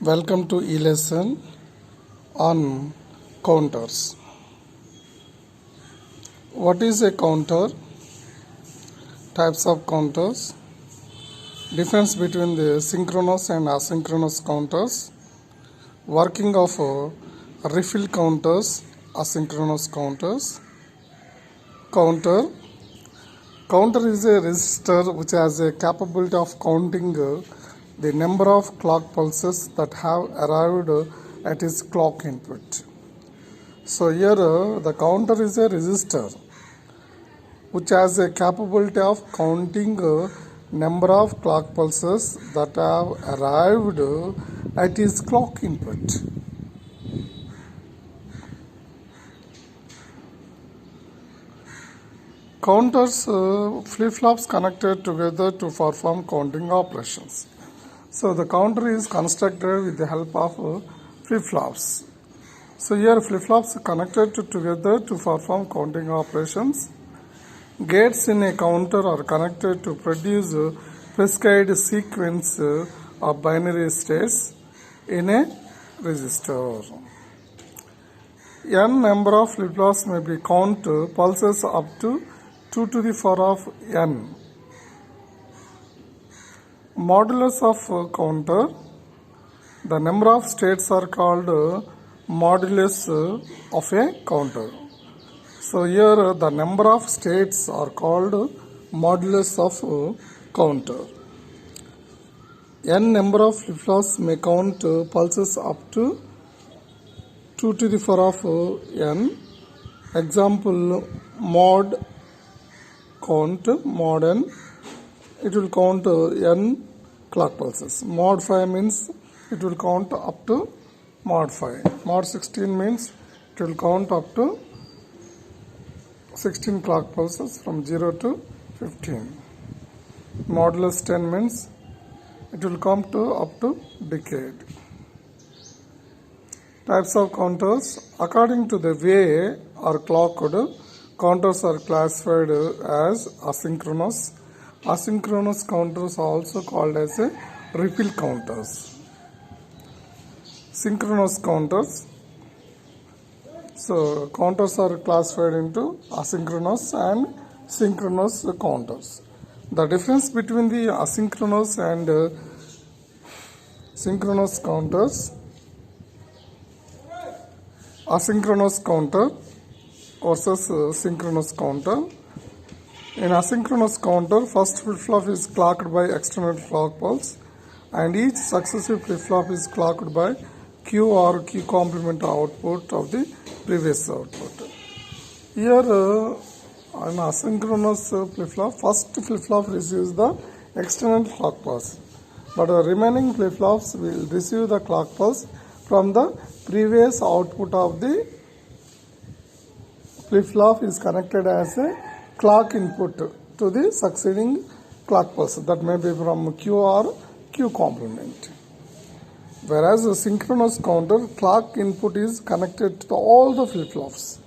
Welcome to e-lesson on counters. What is a counter? Types of counters. Difference between the synchronous and asynchronous counters. Working of refill counters, asynchronous counters. Counter. Counter is a register which has a capability of counting the number of clock pulses that have arrived at its clock input. So here the counter is a register which has a capability of counting number of clock pulses that have arrived at its clock input. Counters flip-flops connected together to perform counting operations. So the counter is constructed with the help of flip-flops. So here flip-flops connected together to perform counting operations. Gates in a counter are connected to produce a prescribed sequence of binary states in a register. N number of flip-flops may be count pulses up to 2 to the power of n. Modulus of counter. The number of states are called modulus of a counter. So here the number of states are called modulus of counter. N number of flip-flops may count pulses up to 2 to the power of n. Example mod count mod n. It will count n clock pulses. Mod 5 means it will count up to mod 5. Mod 16 means it will count up to 16 clock pulses from 0 to 15. Modulus 10 means it will come to up to decade. Types of counters. According to the way are clocked, counters are classified as asynchronous. Asynchronous counters are also called as a refill counters. Synchronous counters. So counters are classified into asynchronous and synchronous counters. The difference between the asynchronous and synchronous counters. Asynchronous counter versus synchronous counter. In asynchronous counter, first flip-flop is clocked by external clock pulse and each successive flip-flop is clocked by Q or Q complement output of the previous output. Here in asynchronous flip-flop, first flip-flop receives the external clock pulse, but the remaining flip-flops will receive the clock pulse from the previous output of the flip-flop is connected as a clock input to the succeeding clock pulse, that may be from Q or Q complement. Whereas a synchronous counter, clock input is connected to all the flip-flops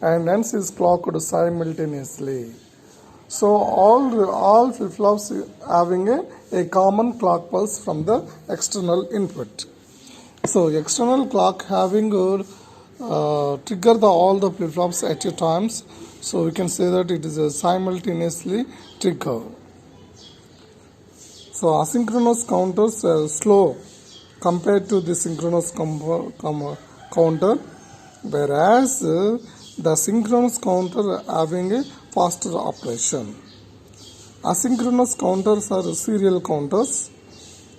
and hence is clocked simultaneously. So all flip-flops having a common clock pulse from the external input. So external clock having trigger all the flip-flops at a times. So we can say that it is a simultaneously trigger. So asynchronous counters are slow compared to the synchronous counter, whereas the synchronous counter having a faster operation. Asynchronous counters are serial counters,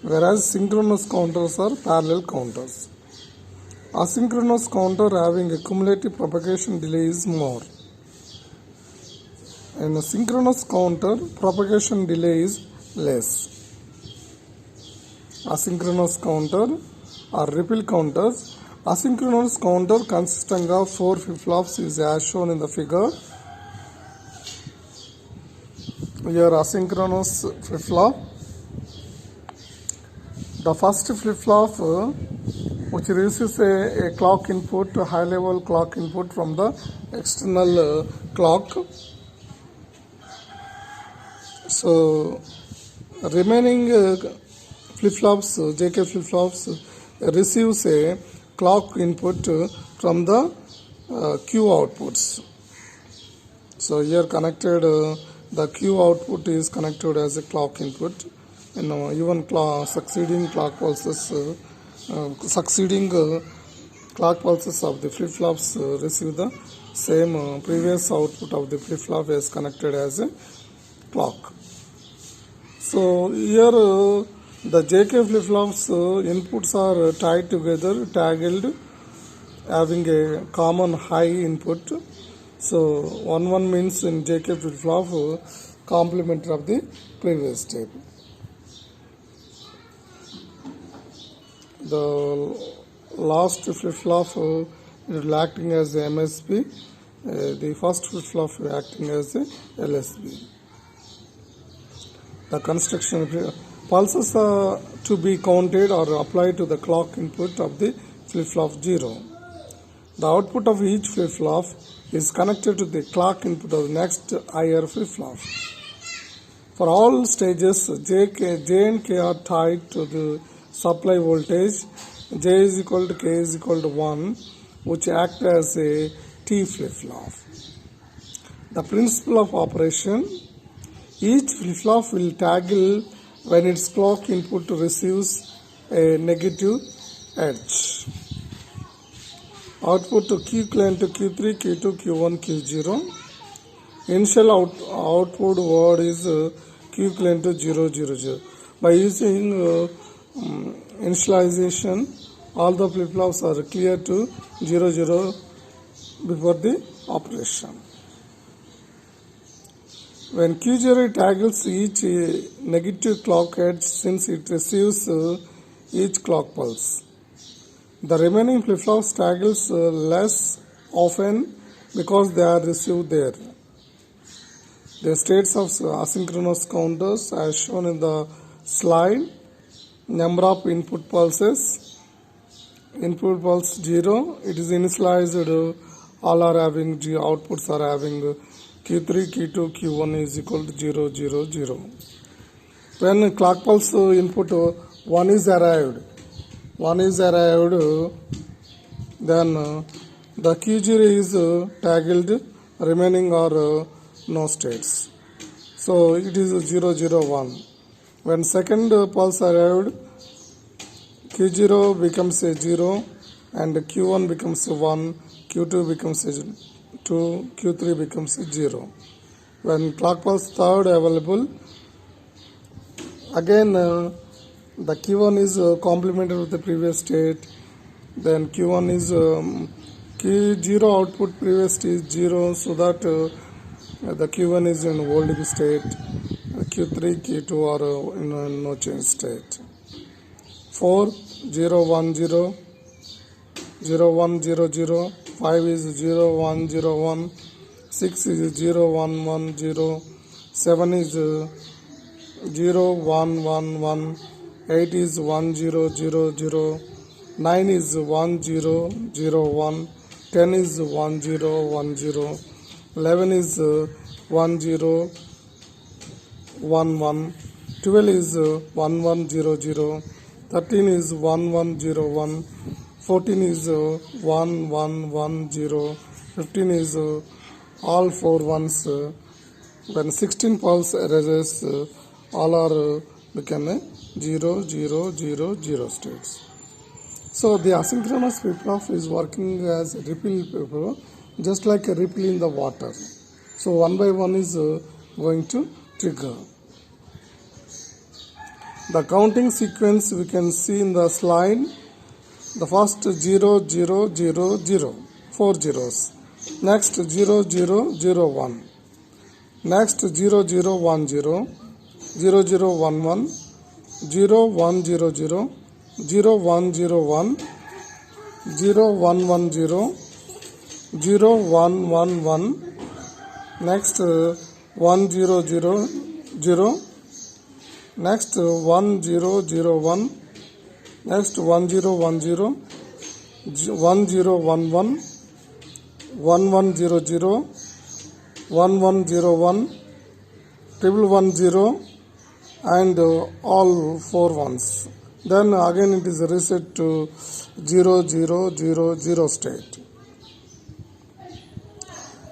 whereas synchronous counters are parallel counters. Asynchronous counter having a cumulative propagation delay is more. In a synchronous counter, propagation delay is less. Asynchronous counter or refill counters. Asynchronous counter consisting of 4 flip-flops is as shown in the figure. Here asynchronous flip-flop. The first flip-flop which receives a clock input, a high level clock input from the external clock. So remaining flip-flops, JK flip-flops receives a clock input from the Q outputs. So here connected the Q output is connected as a clock input. Even succeeding clock pulses of the flip-flops receive the same previous output of the flip-flop is connected as a clock. So here the JK flip-flops inputs are tied together, toggled, having a common high input. So 1-1 means in JK flip-flop complement of the previous step. The last flip-flop is acting as a MSB. The first flip-flop acting as a LSB. The construction pulses are to be counted or applied to the clock input of the flip-flop 0. The output of each flip-flop is connected to the clock input of the next higher flip-flop. For all stages, J and K are tied to the supply voltage. J is equal to K is equal to 1, which act as a T flip-flop. The principle of operation: each flip-flop will toggle when its clock input receives a negative edge. Output to Q equivalent to Q3, Q2, Q1, Q0. Initial output word is Q equivalent to 0, 0, 0. By using initialization, all the flip-flops are clear to 0, 0 before the operation. When Q0 toggles each negative clock edge since it receives each clock pulse. The remaining flip-flops toggles less often because they are received there. The states of asynchronous counters as shown in the slide: number of input pulses. Input pulse 0, it is initialized, all are having outputs are having Q3, Q2, Q1 is equal to 0, 0, 0. When clock pulse input 1 is arrived, then the Q0 is toggled, remaining are no states. So it is 0, 0, 1. When second pulse arrived, Q0 becomes a 0 and Q1 becomes a 1, Q2 becomes a 2, Q3 becomes a 0. When clock pulse third available, again the Q1 is complemented with the previous state. Then Q1 is Q0 output previous is 0, so that the Q1 is in holding state. Q3, Q2 are in no change state. 4, 0, 1, 0, 0, 1, 0, 0, 5 is 0, 1, 0, 1, 6 is 0, 1, 1, 0, 7 is 0, 1, 1, 1, 8 is 1, 0, 0, 0, 9 is 1, 0, 0, 1, 10 is 1, 0, 1, 0, 11 is 1, 0, 1, 1, 12 is 1, 1, 0, 0, 13 is 1, 1, 0, 1, 14 is 1, 1, 1, 0, 15 is all 4 ones. When 16 pulse arises, all are become 0, 0, 0, 0 states. So the asynchronous flip-flop is working as a ripple flip-flop, just like a ripple in the water. So one by one is going to trigger. The counting sequence we can see in the slide. The first 0, 0, 0, 0, 4 zeros. Next 0, 0, 0, 1. Next 0, 0, 1, 0, 0, 0, 1, 1, 0, 1, 0, 0, 0, 1, 0, 1, 0, 1, 1, 0, 0, 1, 1, 1. Next 1, 0, 0, 0. Next 1, 0, 0, 1. Next 1, 0, 1, 0. 1, 0, 1, 1. 1, 1, 0, 0. 1, 1, 0, 1. Triple 1, 0. And all 4 ones. Then again it is reset to 0, 0, 0, 0 state.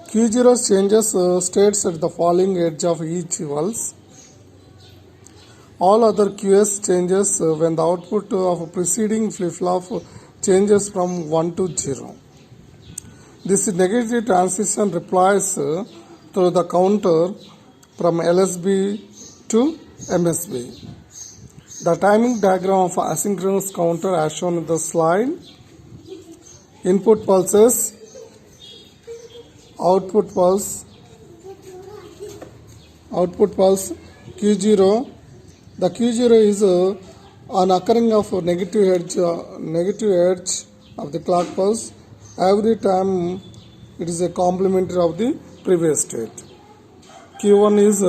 Q0 changes states at the falling edge of each pulse. All other QS changes when the output of preceding flip-flop changes from 1 to 0. This negative transition replies through the counter from LSB to MSB. The timing diagram of asynchronous counter as shown in the slide. Input pulses, output pulse Q0. The Q0 is an occurring of negative edge of the clock pulse. Every time it is a complementary of the previous state. Q1 is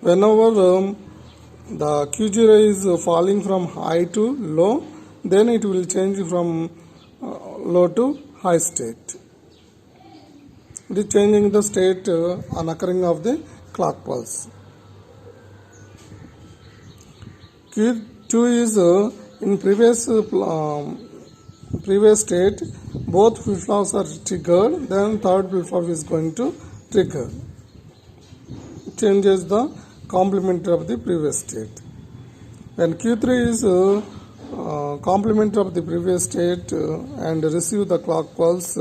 whenever the Q0 is falling from high to low, then it will change from low to high state. It is changing the state on occurring of the clock pulse. Q2 is in previous state, both flip-flops are triggered, then third flip-flop is going to trigger. It changes the complementary of the previous state. When Q3 is complementary of the previous state and receive the clock pulse,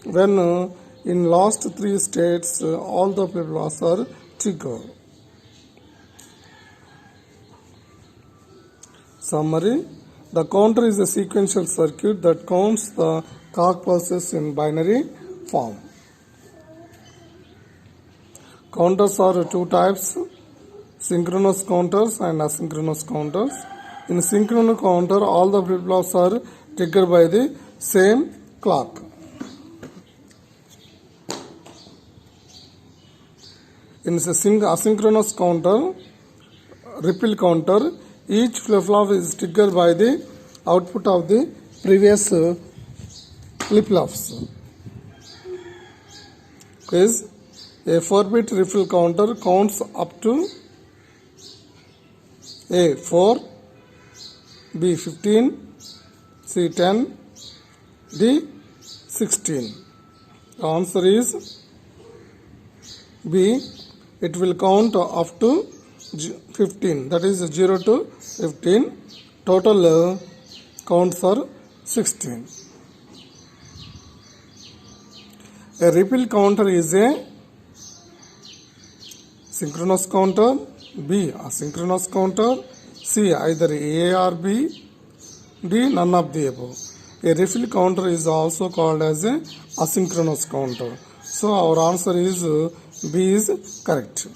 when in last three states all the flip-flops are triggered. Summary: the counter is a sequential circuit that counts the clock pulses in binary form. Counters are two types: synchronous counters and asynchronous counters. In synchronous counter, all the flip-flops are triggered by the same clock. In asynchronous counter, ripple counter, each flip-flop is triggered by the output of the previous flip-flops. Is a 4-bit ripple counter counts up to A 4, B 15, C 10, D 16. The answer is B. It will count up to 15, that is 0 to 15. Total counts are 16. A ripple counter is a synchronous counter, B asynchronous counter, C either A or B, D none of the above. A ripple counter is also called as a asynchronous counter. So our answer is B is correct.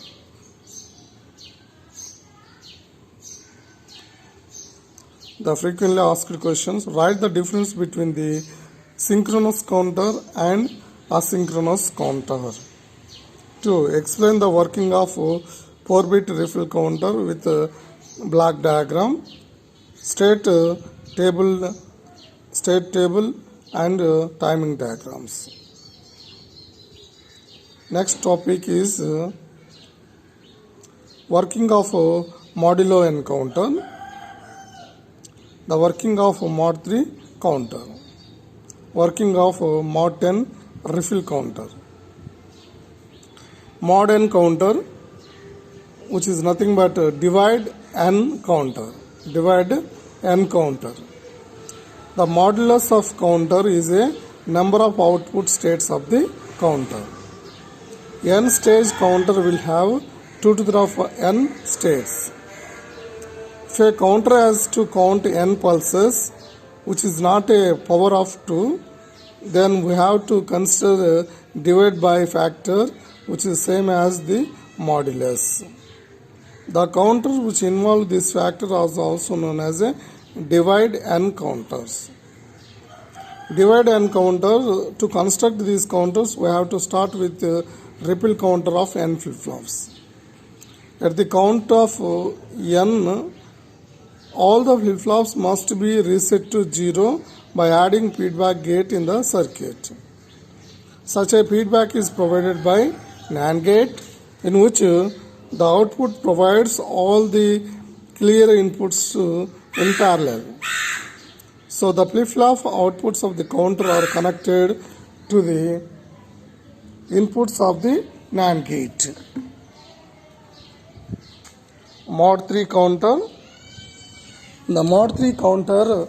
The frequently asked questions. Write the difference between the synchronous counter and asynchronous counter. 2. Explain the working of 4-bit ripple counter with block diagram, state table and timing diagrams. Next topic is working of modulo n counter. The working of mod 3 counter. Working of mod 10 ripple counter. Mod n counter, which is nothing but divide n counter. Divide n counter. The modulus of counter is a number of output states of the counter. N stage counter will have 2 to the power of n states. If a counter has to count n pulses, which is not a power of 2, then we have to consider divide by factor, which is same as the modulus. The counter which involve this factor is also known as a divide n counters. Divide n counter, to construct these counters, we have to start with ripple counter of n flip-flops. At the count of n, all the flip-flops must be reset to 0 by adding feedback gate in the circuit. Such a feedback is provided by NAND gate, in which the output provides all the clear inputs in parallel. So the flip-flop outputs of the counter are connected to the inputs of the NAND gate. Mod 3 counter. The Mod 3 counter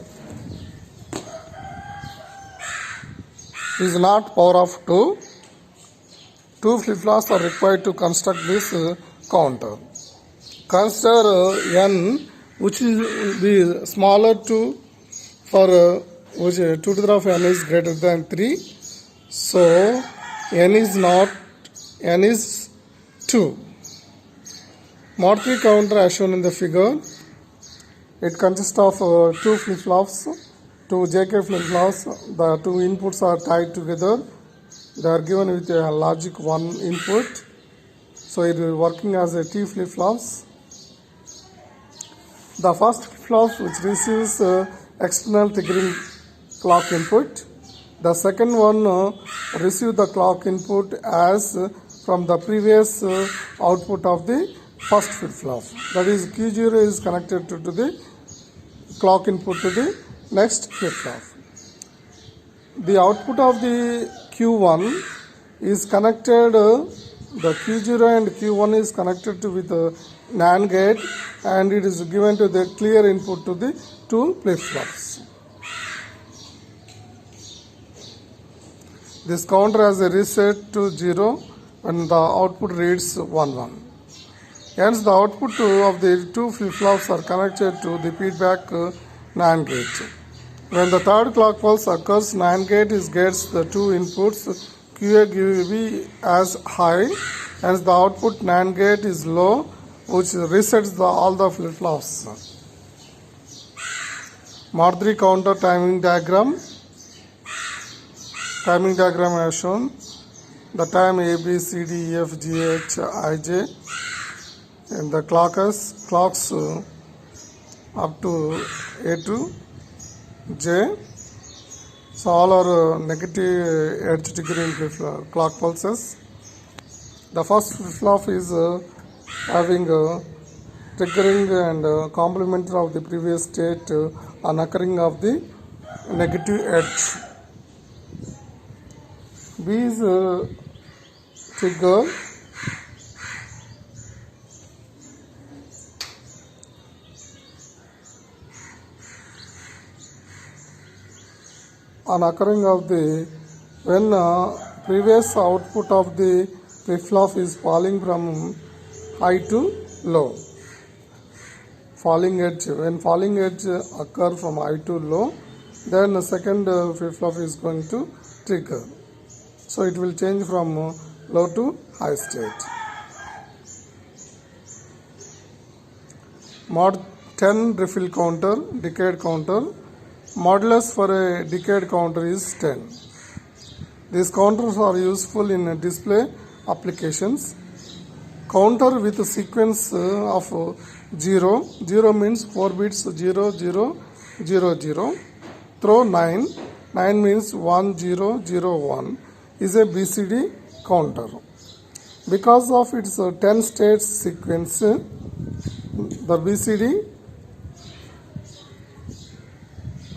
is not power of 2. 2 flip-flops are required to construct this counter. Consider n, which is the smaller 2 for which 2 to the power of n is greater than 3. So n is 2. Mod 3 counter as shown in the figure. It consists of 2 flip-flops, 2 JK flip-flops. The 2 inputs are tied together. They are given with a logic 1 input. So it is working as a T flip-flops. The first flip-flop which receives external triggering clock input. The second one receives the clock input as from the previous output of the first flip-flop. That is Q0 is connected to the clock input to the next flip-flop. The output of the Q1 is connected, the Q0 and Q1 is connected to with the NAND gate, and it is given to the clear input to the 2 flip-flops. This counter has a reset to 0 when the output reads 1 1. Hence the output of the 2 flip-flops are connected to the feedback NAND gate. When the third clock pulse occurs, NAND gate gets the 2 inputs QA QB as high, hence the output NAND gate is low, which resets all the flip-flops. Mod 3 counter timing diagram. Timing diagram as shown. The time A, B, C, D, E, F, G, H, I, J. And the clocks up to A to J. So all are negative edge triggering clock pulses. The first flip-flop is having triggering and complement of the previous state on occurring of the negative edge. B is trigger. On occurring of the when previous output of the flip-flop is falling from high to low. Falling edge, when falling edge occur from high to low, then the second flip-flop is going to trigger. So it will change from low to high state. Mod 10 refill counter, decade counter. Modulus for a decade counter is 10. These counters are useful in display applications. Counter with a sequence of 0. 0 means 4 bits 0, 0, 0, 0. Throw 9. 9 means 1, 0, 0, 1 is a BCD counter. Because of its 10 states sequence, the BCD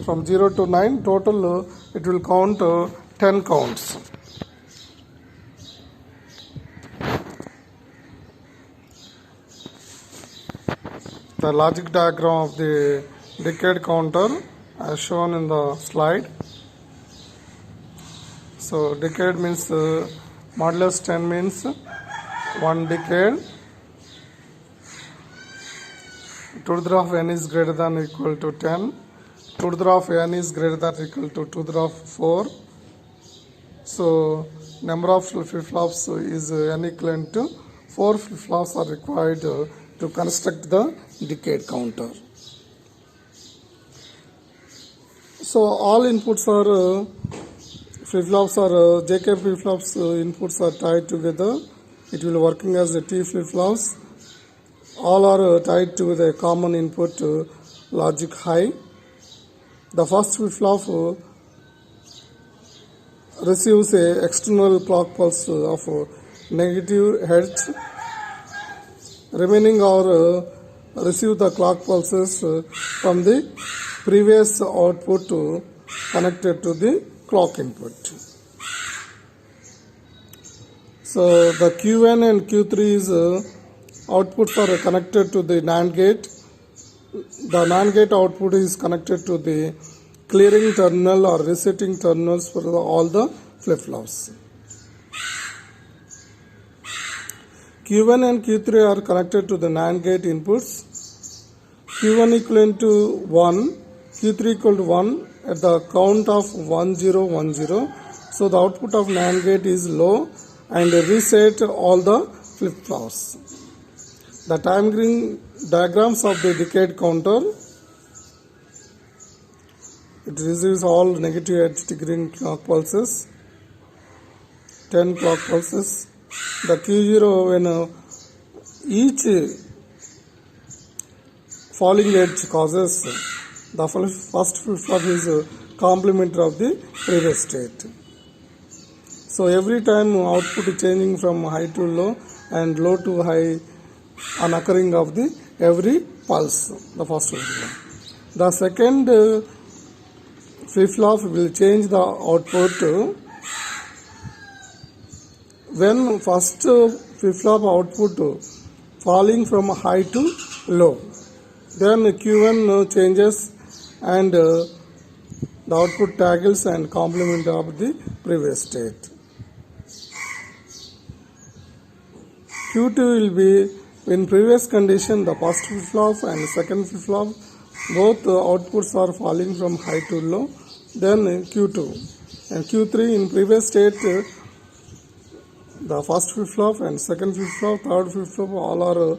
from 0 to 9 total it will count 10 counts. The logic diagram of the decade counter as shown in the slide. So decade means modulus 10 means 1 decade. 2 to the power of n is greater than or equal to 10. 2 to the power of n is greater than or equal to 2 to the power of 4. So number of flip-flops is n equivalent to 4 flip-flops are required to construct the decade counter. So all inputs are flip-flops are JK flip-flops inputs are tied together. It will working as the T flip-flops. All are tied to the common input logic high. The first flip-flop receives a external clock pulse of negative hertz. Remaining are receive the clock pulses from the previous output connected to the clock input. So the Q1 and Q3 is outputs are connected to the NAND gate. The NAND gate output is connected to the clearing terminal or resetting terminals for all the flip-flops. Q1 and Q3 are connected to the NAND gate inputs. Q1 equivalent to 1, Q3 equal to 1 at the count of 1010. So the output of NAND gate is low and reset all the flip-flops. The timing diagrams of the decade counter. It receives all negative edge triggering clock pulses, 10 clock pulses. The Q0 when each falling edge causes the first flip-flop is complementary of the previous state. So every time output is changing from high to low and low to high on occurring of the every pulse, the first flip-flop. The second flip-flop will change the output when first flip-flop output falling from high to low. Then Q1 changes and the output toggles and complement of the previous state. Q2 will be in previous condition the first flip-flop and second flip-flop both outputs are falling from high to low. Then Q2 and Q3 in previous state the first flip-flop and second flip-flop, third flip-flop all are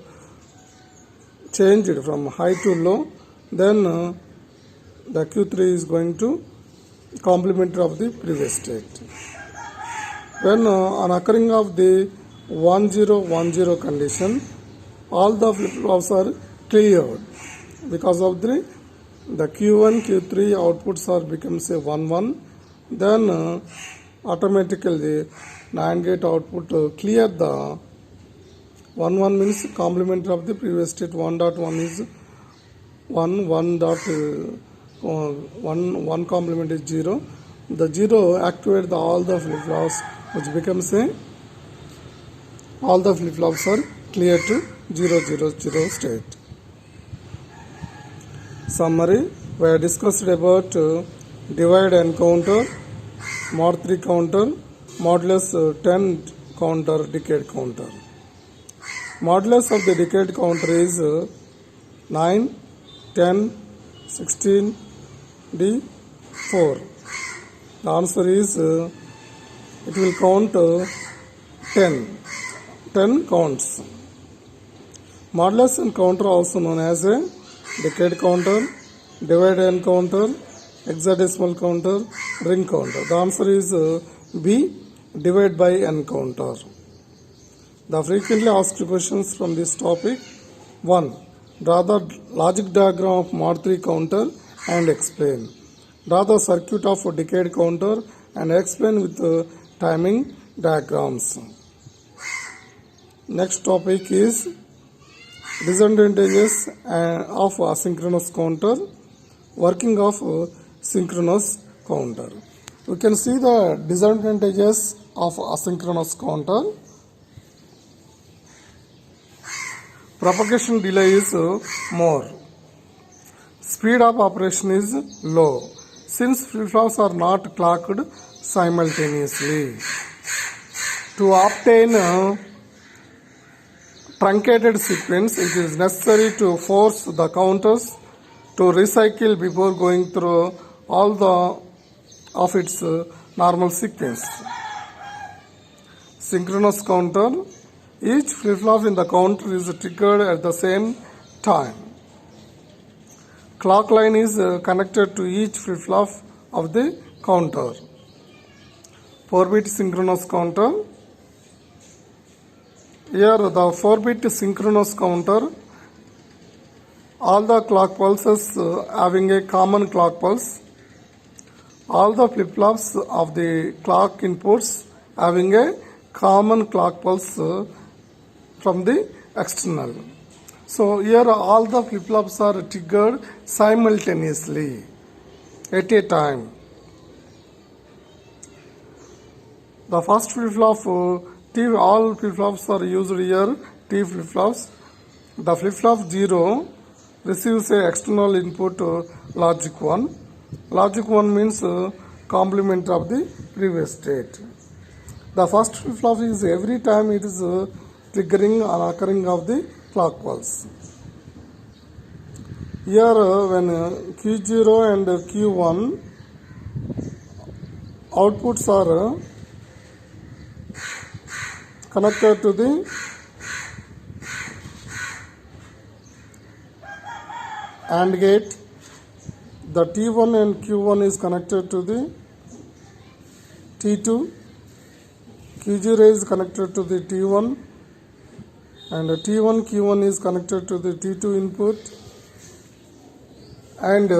changed from high to low. Then the Q3 is going to complement of the previous state. When on occurring of the 1010 condition, all the flip-flops are cleared because of the Q1, Q3 outputs are become say 1-1. Then automatically NAND gate output clear the 1-1 means complement of the previous state. 1.1 is 1, 1 complement is 0. The 0 activate all the flip-flops which becomes a all the flip-flops are clear to 000 state. Summary: we have discussed about divide and counter, mod 3 counter, modulus 10 counter, decade counter. Modulus of the decade counter is 9, 10, 16, D, 4. The answer is it will count 10. 10 counts. Modulus and counter also known as a decade counter, divide and counter, hexadecimal counter, ring counter. The answer is B, divide by n counter. The frequently asked questions from this topic: 1. Draw the logic diagram of mod 3 counter and explain. Draw the circuit of a decade counter and explain with timing diagrams. Next topic is disadvantages of asynchronous counter, working of synchronous counter. We can see the disadvantages of asynchronous counter. Propagation delay is more. Speed of operation is low since flip-flops are not clocked simultaneously. To obtain truncated sequence, it is necessary to force the counters to recycle before going through all of its normal sequence. Synchronous counter: each flip-flop in the counter is triggered at the same time. Clock line is connected to each flip-flop of the counter. 4-bit synchronous counter. Here the 4-bit synchronous counter, all the clock pulses having a common clock pulse. All the flip-flops of the clock inputs having a common clock pulse from the external. So here all the flip-flops are triggered simultaneously at a time. The first flip-flop T, all flip-flops are used here, T flip-flops. The flip-flop 0 receives a external input logic 1. Logic 1 means complement of the previous state. The first flip-flop is every time it is triggering or occurring of the clock pulse. Here when Q0 and Q1 outputs are connected to the AND gate, the T1 and Q1 is connected to the T2, Q0 is connected to the T1, and T1 Q1 is connected to the T2 input, and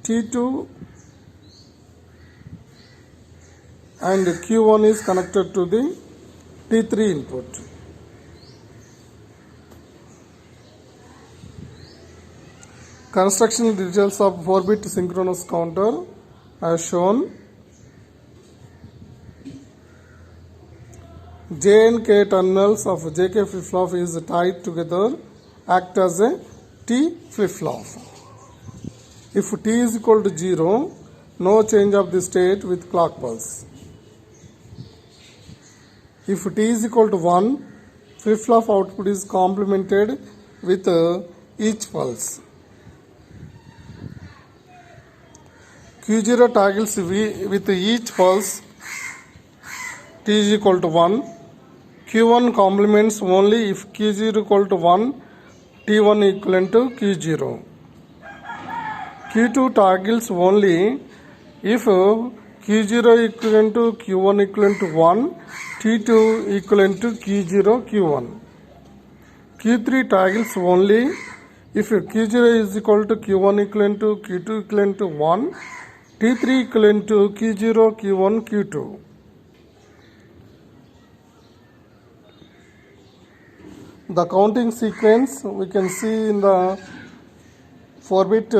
T2 and Q1 is connected to the T3 input. Construction details of 4-bit synchronous counter as shown. J and K terminals of JK flip-flop is tied together, act as a T flip-flop. If T is equal to 0, no change of the state with clock pulse. If T is equal to 1, flip-flop output is complemented with each pulse. Q0 toggles with each pulse. T is equal to 1. Q1 complements only if Q0 equal to 1, T1 equivalent to Q0. Q2 toggles only if Q0 equivalent to Q1 equivalent to 1, T2 equivalent to Q0 Q1. Q3 toggles only if Q0 is equal to Q1 equivalent to Q2 equivalent to 1, T3 equivalent to Q0 Q1 Q2. The counting sequence we can see in the 4-bit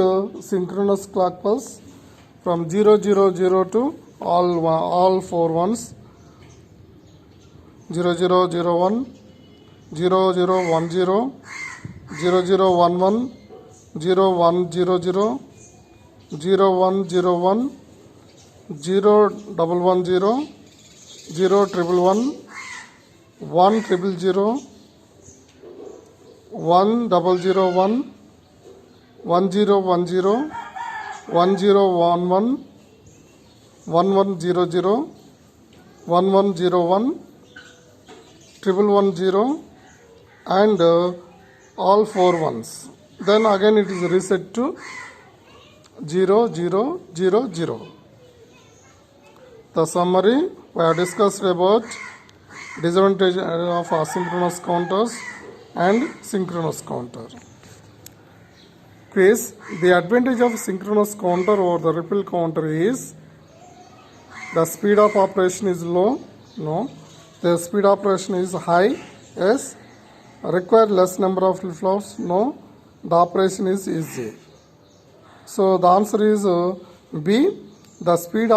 synchronous clock pulse from 0 0 0 to all 4 ones. 0 0 0 1, 0 0 1 0, 0 0 1 1, 0 1 0 0, 0 1 0 1, 0 1 1 0, 0 1 1 1, 1 0 0, 1 0 0 1, 1 0 1 0, 1 0 1 1, 1 1 0 0, 1 1 0 1, 1 1 0, and all 4 ones. Then again it is reset to 0 0 0 0. The summary: we have discussed about disadvantage of asynchronous counters and synchronous counter. Quiz: the advantage of synchronous counter over the ripple counter is the speed of operation is low. No. The speed operation is high. Yes. Require less number of flip-flops. No. The operation is easy. So the answer is B. The speed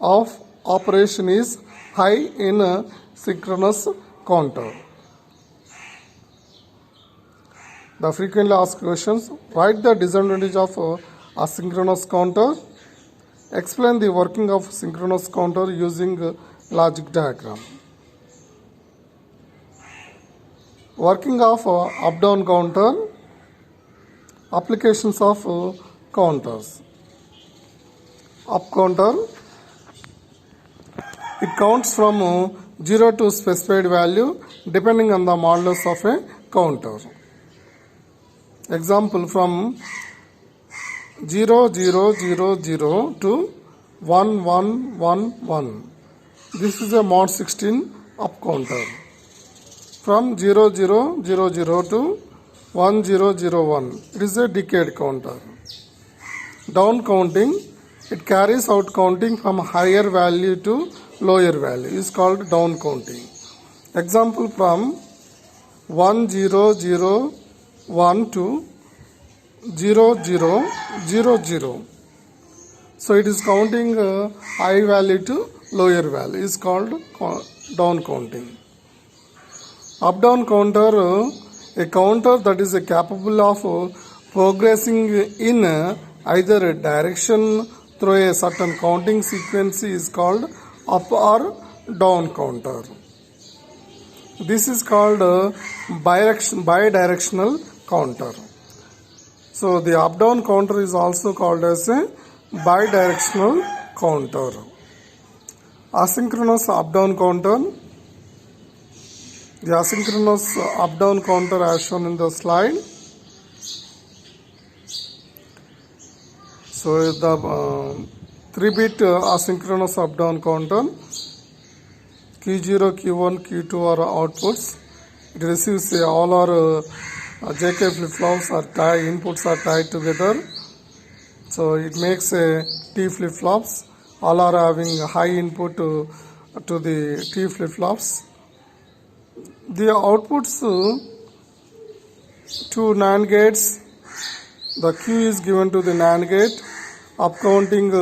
of operation is high in a synchronous counter. The frequently asked questions: write the disadvantage of asynchronous counter. Explain the working of synchronous counter using logic diagram. Working of up-down counter. Applications of counters. Up counter. It counts from 0 to specified value depending on the modulus of a counter. Example: from 0 0 0 0 to 1 1 1 1. This is a mod 16 up counter. From 0 0 0 0 to 1 0 0 1. It is a decade counter. Down counting. It carries out counting from higher value to lower value is called down counting. Example from 1001 to 0000. So it is counting high value to lower value is called down counting. Up down counter, a counter that is capable of progressing in either a direction through a certain counting sequence is called up or down counter. This is called bidirectional counter. So the up down counter is also called as a bidirectional counter. Asynchronous up down counter. The asynchronous up down counter as shown in the slide. So the 3-bit asynchronous up down counter, Q0, Q1, Q2 are outputs. It receives all our JK flip-flops are tied, inputs are tied together. So it makes a T flip-flops. All are having high input to the T flip-flops. The outputs to NAND gates, the Q is given to the NAND gate. Up counting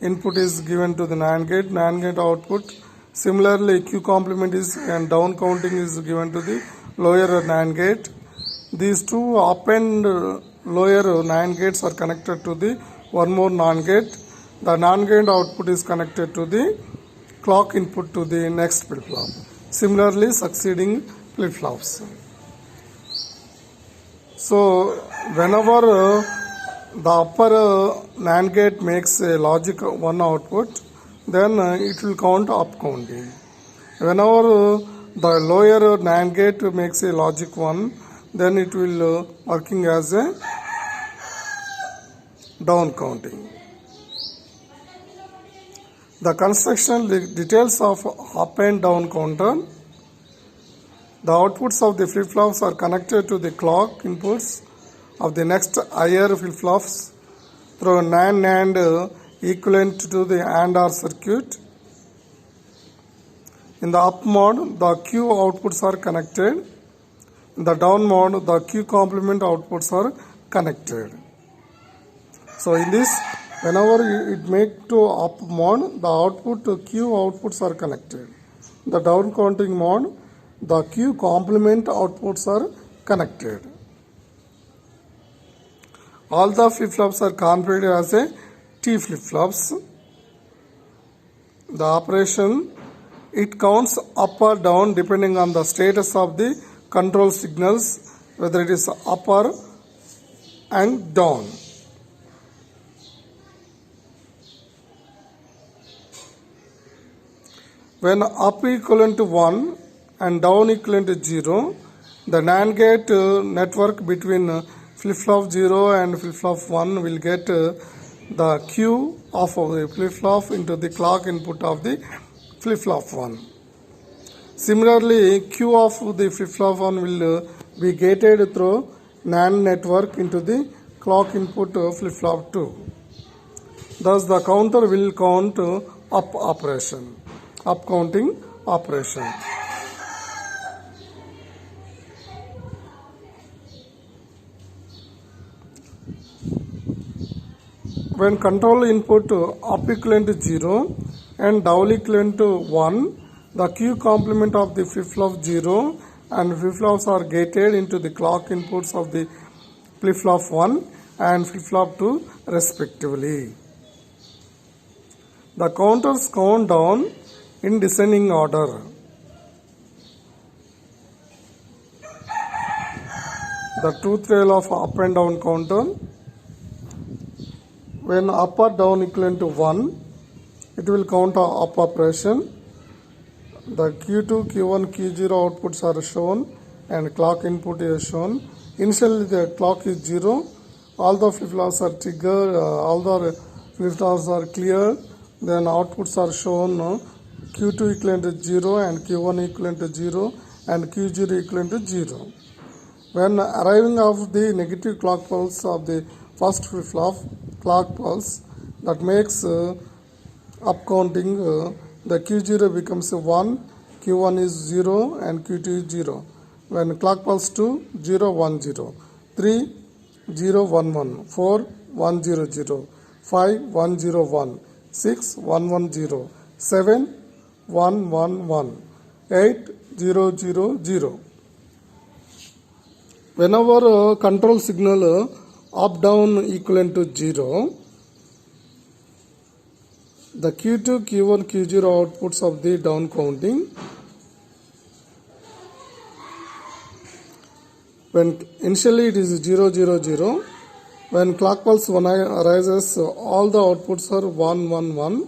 input is given to the NAND gate output. Similarly, Q complement is and down counting is given to the lower NAND gate. These two up and lower NAND gates are connected to the one more NAND gate. The NAND gate output is connected to the clock input to the next flip-flop. Similarly, succeeding flip-flops. So, whenever the upper NAND gate makes a logic 1 output, then it will count up counting. Whenever the lower NAND gate makes a logic 1, then it will working as a down counting. The construction details of up and down counter. The outputs of the flip-flops are connected to the clock inputs of the next higher flip-flops through a NAND equivalent to the AND OR circuit. In the up mode, the Q outputs are connected. In the down mode, the Q complement outputs are connected. So in this, whenever it make to up mode, the output to Q outputs are connected. The down counting mode, the Q complement outputs are connected. All the flip-flops are configured as a T flip-flops. The operation, it counts up or down depending on the status of the control signals, whether it is up or and down. When up equivalent to 1 and down equivalent to 0, the NAND gate network between flip-flop 0 and flip-flop 1 will get the Q of the flip-flop into the clock input of the flip-flop 1. Similarly, Q of the flip-flop 1 will be gated through NAND network into the clock input flip-flop 2. Thus, the counter will count up operation, up counting operation. When control input up equivalent to 0 and down equivalent to 1, the Q complement of the flip-flop 0 and flip-flops are gated into the clock inputs of the flip-flop 1 and flip-flop 2 respectively. The counters count down in descending order. The truth tale of up and down counter. When up or down equivalent to 1, it will count up operation. The Q2, Q1, Q0 outputs are shown and clock input is shown. Initially the clock is 0. All the flip-flops are triggered, all the flip-flops are cleared. Then outputs are shown Q2 equivalent to 0 and Q1 equivalent to 0 and Q0 equivalent to 0. When arriving of the negative clock pulse of the first flip-flop clock pulse, that makes up counting the Q0 becomes a 1, Q1 is 0 and Q2 is 0. When clock pulse 2, 0, 1, 0. 3, 0, 1, 1. 4, 1, 0, 0. 5, 1, 0, 1. 6, 1, 1, 0. 7, 1, 1, 1. 8, 0, 0, 0. Whenever control signal up down equivalent to 0, the Q2, Q1, Q0 outputs of the down counting, when initially it is 0, 0, 0, when clock pulse 1 arises, all the outputs are 1, 1, 1.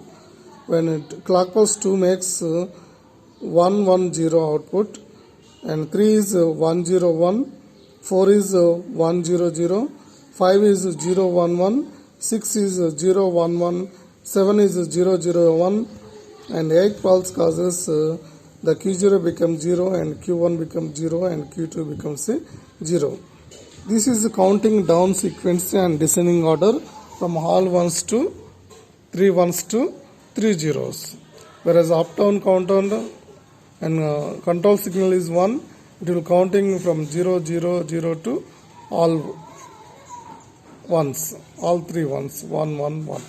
When clock pulse 2 makes 1, 1, 0 output, and 3 is 1, 0, 1, 4 is 1, 0, 0, 5 is 0, 1, 1, 6 is 0, 1, 1, 7 is 0, 0, 1, and 8 pulse causes the Q0 becomes 0 and Q1 becomes 0 and Q2 becomes 0. This is the counting down sequence and descending order from all ones to 3 ones to 3 zeros. Whereas up down counter and control signal is 1, it will counting from 0, 0, 0 to all ones, all 3 ones, 1, 1, 1.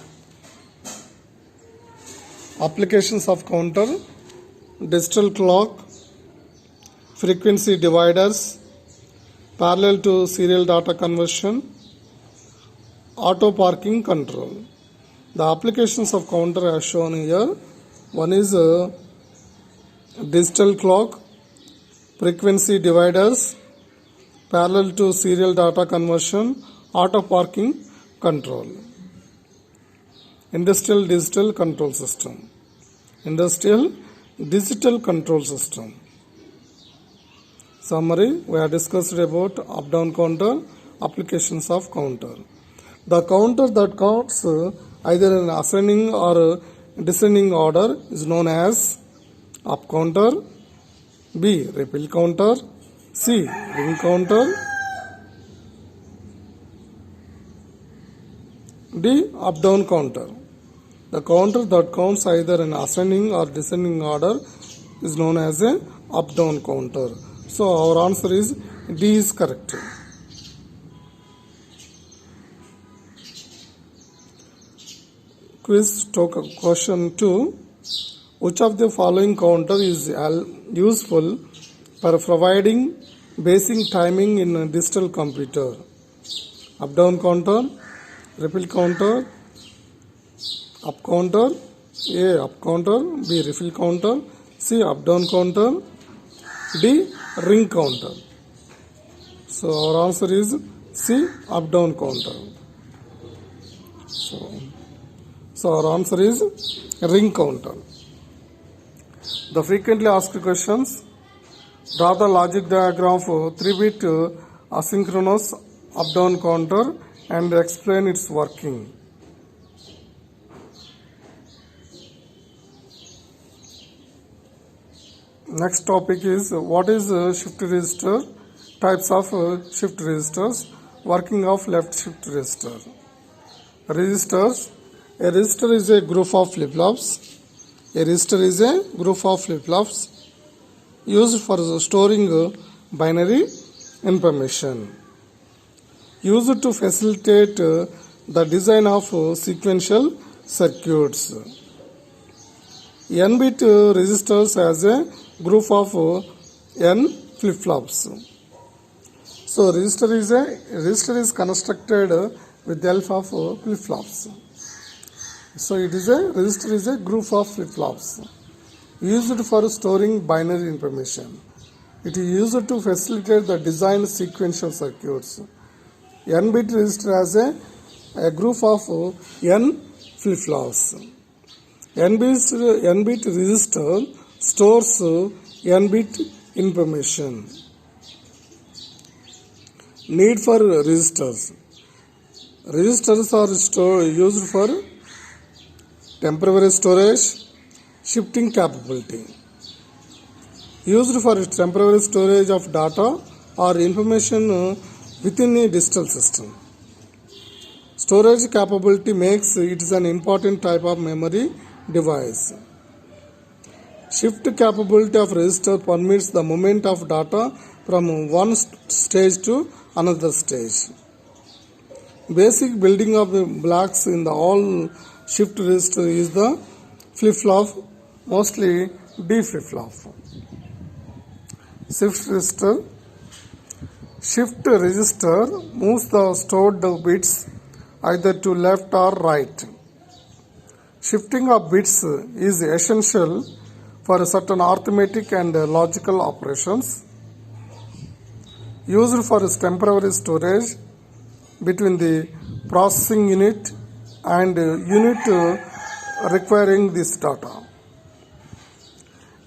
Applications of counter: digital clock, frequency dividers, parallel to serial data conversion, auto parking control. The applications of counter are shown here. One is digital clock, frequency dividers, parallel to serial data conversion, auto parking control. Industrial digital control system. Industrial digital control system. Summary: we have discussed about up down counter, applications of counter. The counter that counts either in ascending or descending order is known as up counter, B. refill counter, C. ring counter, D. up down counter. The counter that counts either in ascending or descending order is known as a up down counter. So our answer is D is correct. Quiz question 2. Which of the following counter is useful for providing basic timing in a digital computer? Up down counter, refill counter, up counter, A. up counter, B. refill counter, C. up down counter, D. ring counter. So our answer is C. up down counter. So our answer is ring counter. The frequently asked questions: draw the logic diagram for 3-bit asynchronous up down counter and explain its working. Next topic is what is shift register, types of shift registers, working of left shift register. Registers: a register is a group of flip-flops. A register is a group of flip-flops used for storing binary information. Used to facilitate the design of sequential circuits. N-bit registers has a group of N flip-flops. So register is constructed with the help of flip-flops. So register is a group of flip-flops used for storing binary information. It is used to facilitate the design sequential circuits. N-bit register has a group of N flip-flops. N-bit register stores N-bit information. Need for registers. Registers are used for temporary storage, shifting capability. Used for temporary storage of data or information within a digital system. Storage capability makes it an important type of memory device. Shift capability of register permits the movement of data from one stage to another stage. Basic building of the blocks in the all shift register is the flip-flop, mostly D flip-flop. Shift register. Shift register moves the stored bits either to left or right. Shifting of bits is essential for certain arithmetic and logical operations. Used for temporary storage between the processing unit and unit requiring this data.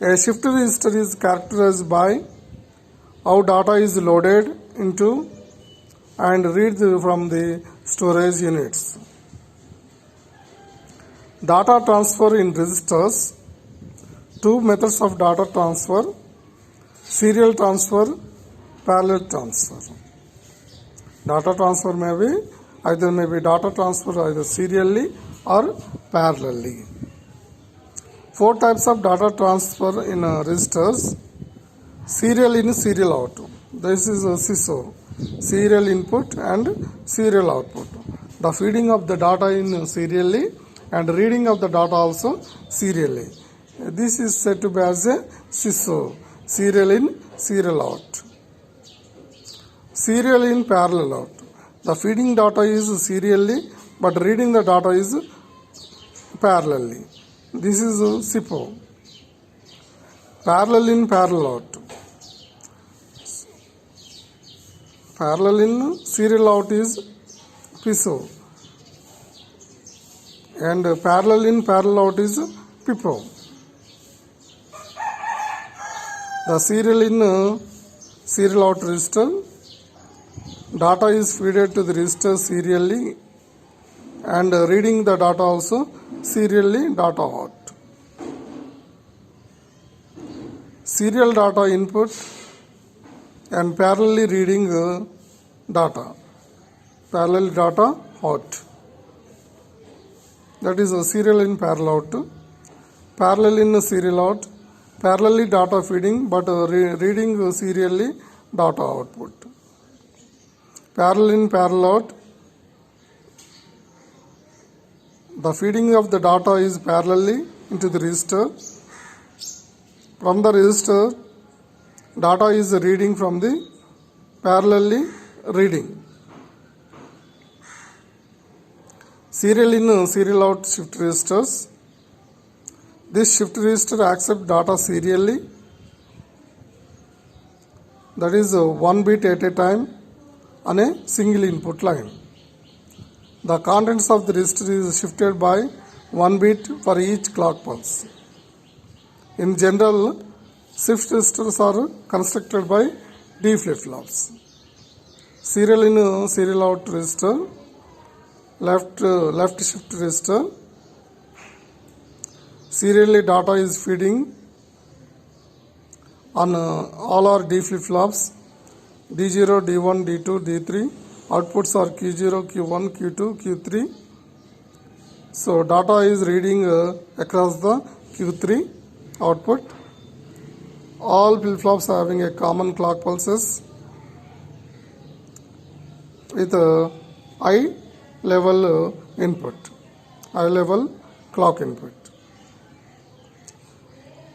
A shift register is characterized by how data is loaded into and read from the storage units. Data transfer in registers. Two methods of data transfer: serial transfer, parallel transfer. Data transfer may be data transfer either serially or parallelly. Four types of data transfer in registers: serial in, serial out. This is a SISO, serial input and serial output. The feeding of the data in serially and reading of the data also serially. This is said to be as a SISO, serial in, serial out. Serial in, parallel out. The feeding data is serially, but reading the data is parallelly. This is SIPO. Parallel in, parallel out. Parallel in, serial out is PISO. And parallel in, parallel out is PIPO. The serial in, serial out register, data is fed to the register serially and reading the data also serially data out. Serial data input and parallelly reading data. Parallel data out. That is a serial in, parallel out. Parallel in, serial out. Parallelly data feeding but reading serially data output. Parallel in, parallel out. The feeding of the data is parallelly into the register. From the register, data is reading from the parallelly reading. Serial in, serial out shift registers. This shift register accepts data serially, that is one bit at a time on a single input line. The contents of the register is shifted by one bit for each clock pulse. In general, shift registers are constructed by D flip-flops. Serial in, serial out register, left shift register. Serially data is feeding on all our D flip-flops, D0, D1, D2, D3. Outputs are Q0, Q1, Q2, Q3. So data is reading across the Q3 output. All flip-flops are having a common clock pulses with high level input, high level clock input.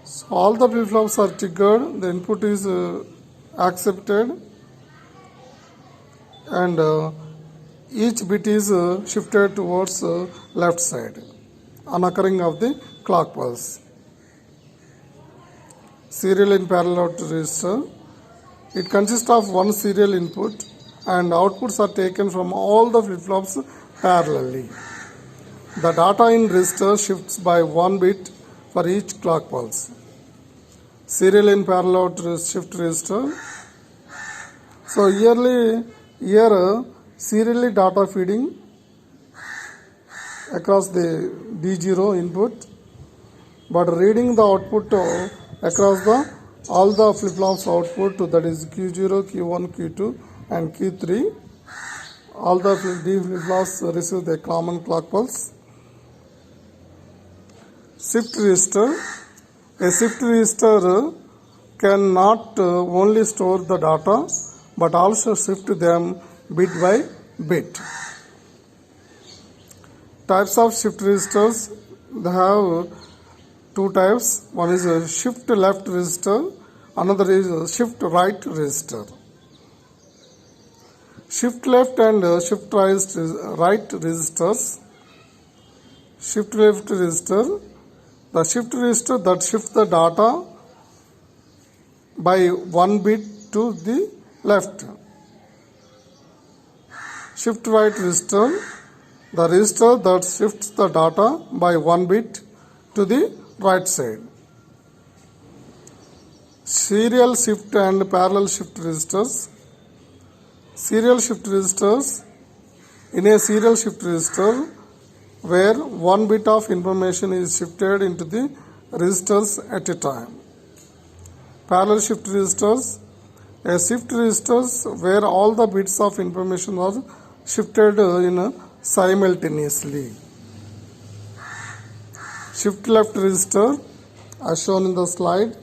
So all the flip-flops are triggered, the input is accepted and each bit is shifted towards left side on occurring of the clock pulse. Serial in, parallel out register. It consists of one serial input and outputs are taken from all the flip-flops parallelly. The data in register shifts by one bit for each clock pulse. Serial in, parallel out shift register. So here serially data feeding across the D0 input, but reading the output across all the flip-flops output, that is Q0, Q1, Q2 and Q3. All the D flip-flops receive the common clock pulse. Shift register. A shift register can not only store the data but also shift them bit by bit. Types of shift registers, they have two types. One is a shift left register, another is a shift right register. Shift left and shift right registers. Shift left register, the shift register that shifts the data by 1 bit to the left. Shift right register, the register that shifts the data by 1 bit to the right side. Serial shift and parallel shift registers. Serial shift registers, in a serial shift register where 1 bit of information is shifted into the registers at a time. Parallel shift registers, a shift registers where all the bits of information are shifted simultaneously. Shift left register, as shown in the slide,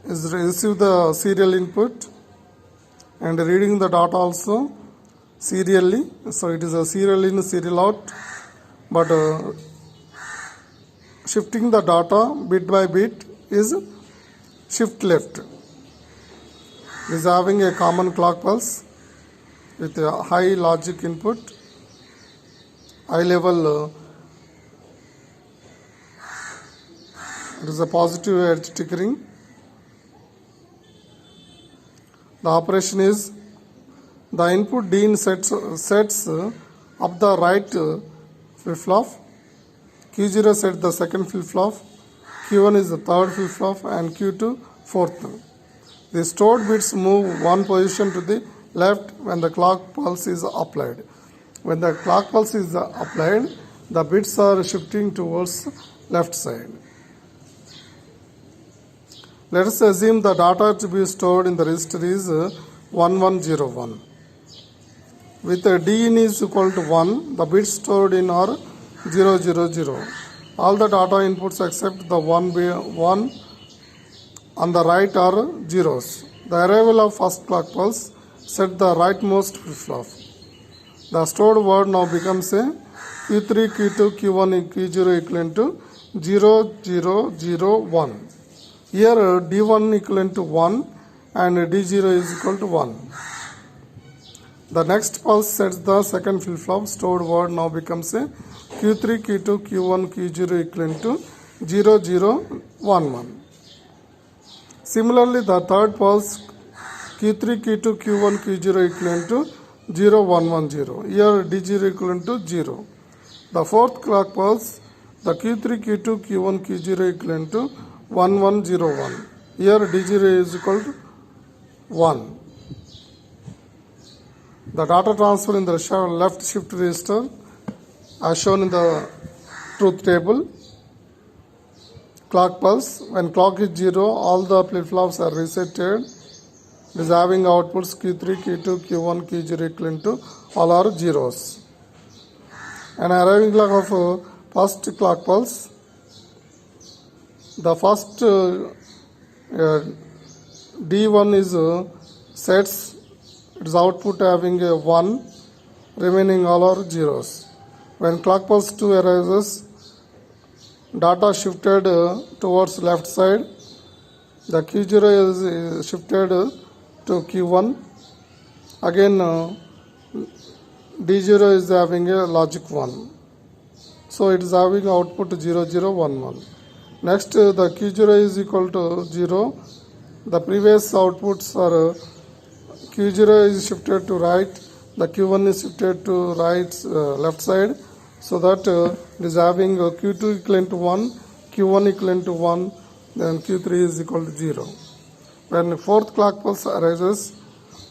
is receive the serial input and reading the data also serially. So it is a serial in, serial out, but shifting the data bit by bit is shift left. It is having a common clock pulse with a high logic input, high level. It is a positive edge tickering. The operation is the input DIN sets up the right flip-flop, Q0 sets the second flip-flop, Q1 is the third flip-flop and Q2 fourth. The stored bits move one position to the left when the clock pulse is applied. When the clock pulse is applied, the bits are shifting towards left side. Let us assume the data to be stored in the register is 1101. With DIN is equal to 1, the bits stored in are 000. All the data inputs except the 1 on the right are zeros. The arrival of first clock pulse set the rightmost flip-flop. The stored word now becomes a Q3, Q2, Q1, and Q0 equivalent to 0001. Here D1 equivalent to 1 and D0 is equal to 1. The next pulse sets the second flip-flop. Stored word now becomes a Q3, Q2, Q1, Q0 equivalent to 0011. Similarly, the third pulse Q3, Q2, Q1, Q0 equivalent to 0110. Here D0 equivalent to 0. The fourth clock pulse, the Q3, Q2, Q1, Q0 equivalent to 1101. Here D0 is equal to 1. The data transfer in the left shift register as shown in the truth table. Clock pulse, when clock is 0, all the flip-flops are resetted. It is having outputs Q3, Q2, Q1, Q0 equivalent to all are zeros. And arriving clock of first clock pulse, the first D1 is sets, its output having a 1, remaining all are zeros. When clock pulse 2 arises, data shifted towards left side, the Q0 is shifted to Q1. Again D0 is having a logic 1. So it is having output 0011. Next the Q0 is equal to 0. The previous outputs are Q0 is shifted to right, the Q1 is shifted to right left side, so that it is having Q2 equivalent to 1, Q1 equivalent to 1, then Q3 is equal to 0. When fourth clock pulse arises,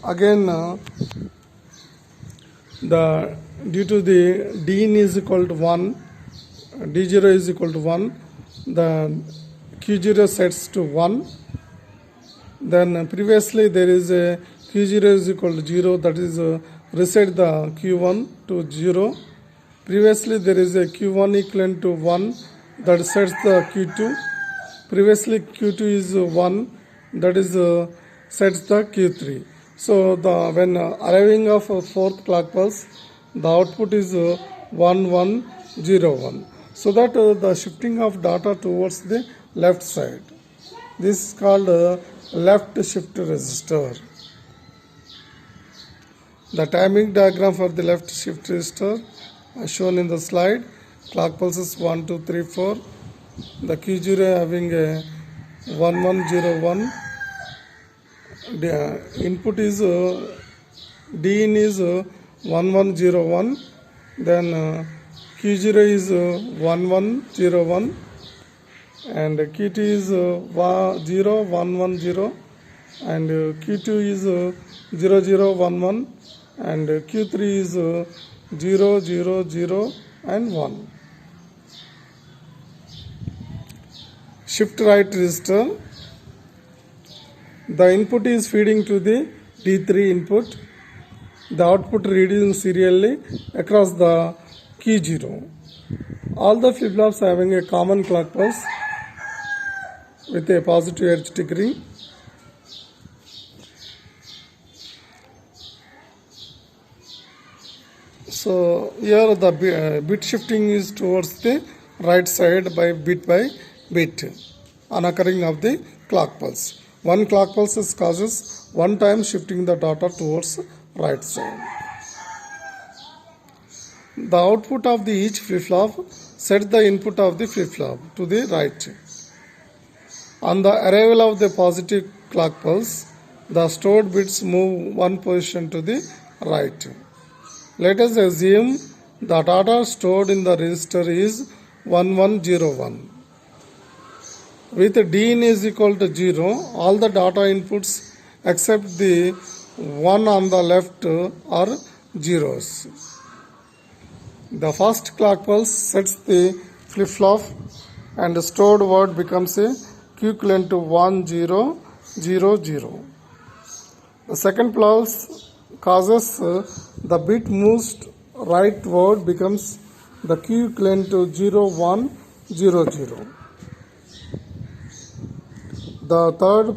again due to the DIN is equal to 1, D0 is equal to 1, the Q0 sets to 1. Then previously there is a Q0 is equal to 0, that is reset the Q1 to 0. Previously there is a Q1 equivalent to 1 that sets the Q2. Previously Q2 is 1 that is sets the Q3. So when arriving of fourth clock pulse, the output is 1101. So that the shifting of data towards the left side. This is called left shift resistor. The timing diagram for the left shift resistor as shown in the slide. Clock pulses 1, 2, 3, 4. The Q0 having a 1101. The input is D in is 1101. Then Q0 is 1101 and Q2 is 0110 and Q2 is 0011 and Q3 is 000 and 1. Shift right resistor. The input is feeding to the D3 input. The output reading serially across the Q0. All the flip-flops having a common clock pulse with a positive edge triggering. So here the bit shifting is towards the right side by bit on occurring of the clock pulse. One clock pulse causes one time shifting the data towards right side. The output of the each flip-flop sets the input of the flip-flop to the right. On the arrival of the positive clock pulse, the stored bits move one position to the right. Let us assume the data stored in the register is 1101. With D in is equal to 0, all the data inputs except the one on the left are zeros. The first clock pulse sets the flip-flop and the stored word becomes a Q equivalent to 1000. The second pulse causes the bit moves right word becomes the Q equivalent to 0100. The third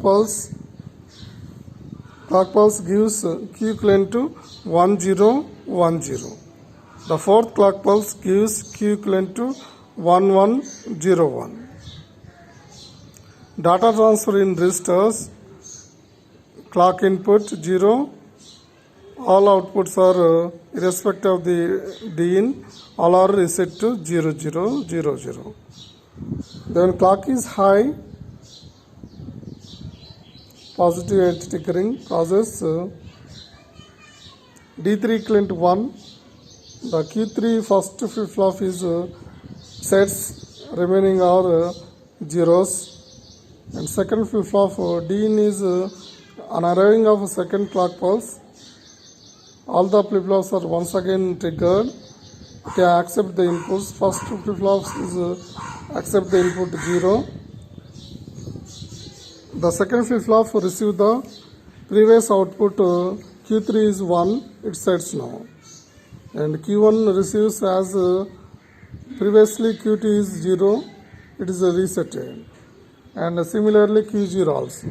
clock pulse gives Q equivalent to 1010. The fourth clock pulse gives Q equivalent to 1101. Data transfer in registers. Clock input 0. All outputs are irrespective of the D in. All are reset to 0000. Then clock is high. Positive edge triggering causes D3 equivalent to 1. The Q3 first flip-flop is sets, remaining are zeros. And second flip-flop D in is on arriving of a second clock pulse. All the flip-flops are once again triggered. They accept the inputs. First flip-flops is accept the input 0. The second flip-flop receive the previous output Q3 is 1. It sets now. And Q1 receives as previously Q2 is 0, it is resetted. And similarly Q0 also.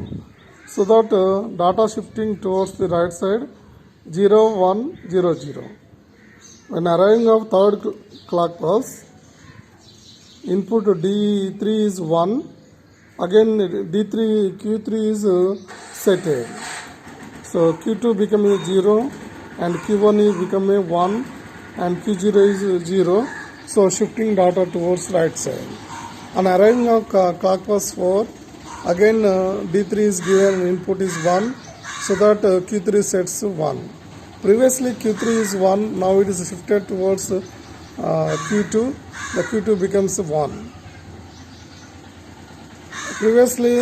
So that data shifting towards the right side 0100. When arriving of third clock pulse, input D3 is 1. Again Q3 is setted. So Q2 become a 0. And Q1 is become a 1 and Q0 is 0. So shifting data towards right side. On arriving of clock pulse 4, again D3 is given input is 1. So that Q3 sets 1. Previously Q3 is 1. Now it is shifted towards Q2. The Q2 becomes 1. Previously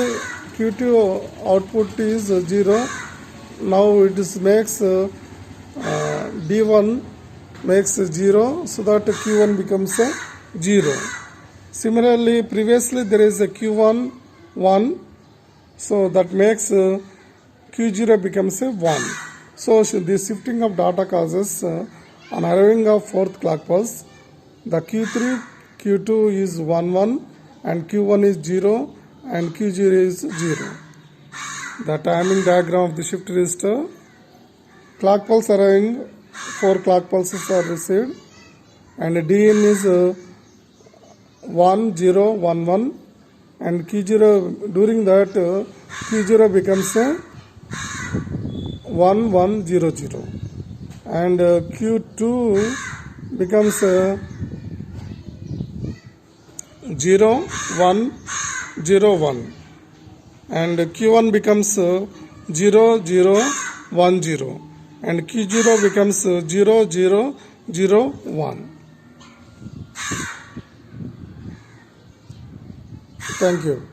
Q2 output is 0. Now it is makes D1 makes 0, so that Q1 becomes a 0. Similarly, previously there is a Q1 1, so that makes Q0 becomes a 1. So this shifting of data causes on arriving of fourth clock pulse, The Q3, Q2 is 1 1 and Q1 is 0 and Q0 is 0. The timing diagram of the shift register. Clock pulse arriving, 4 clock pulses are received and DN is 1 0 1 1 and Q0, during that Q0 becomes 1 1 0 0 and Q2 becomes 0 1 0 1 and Q1 becomes 0 0 1 0 and Q0 becomes 0 0 0 1. Thank you.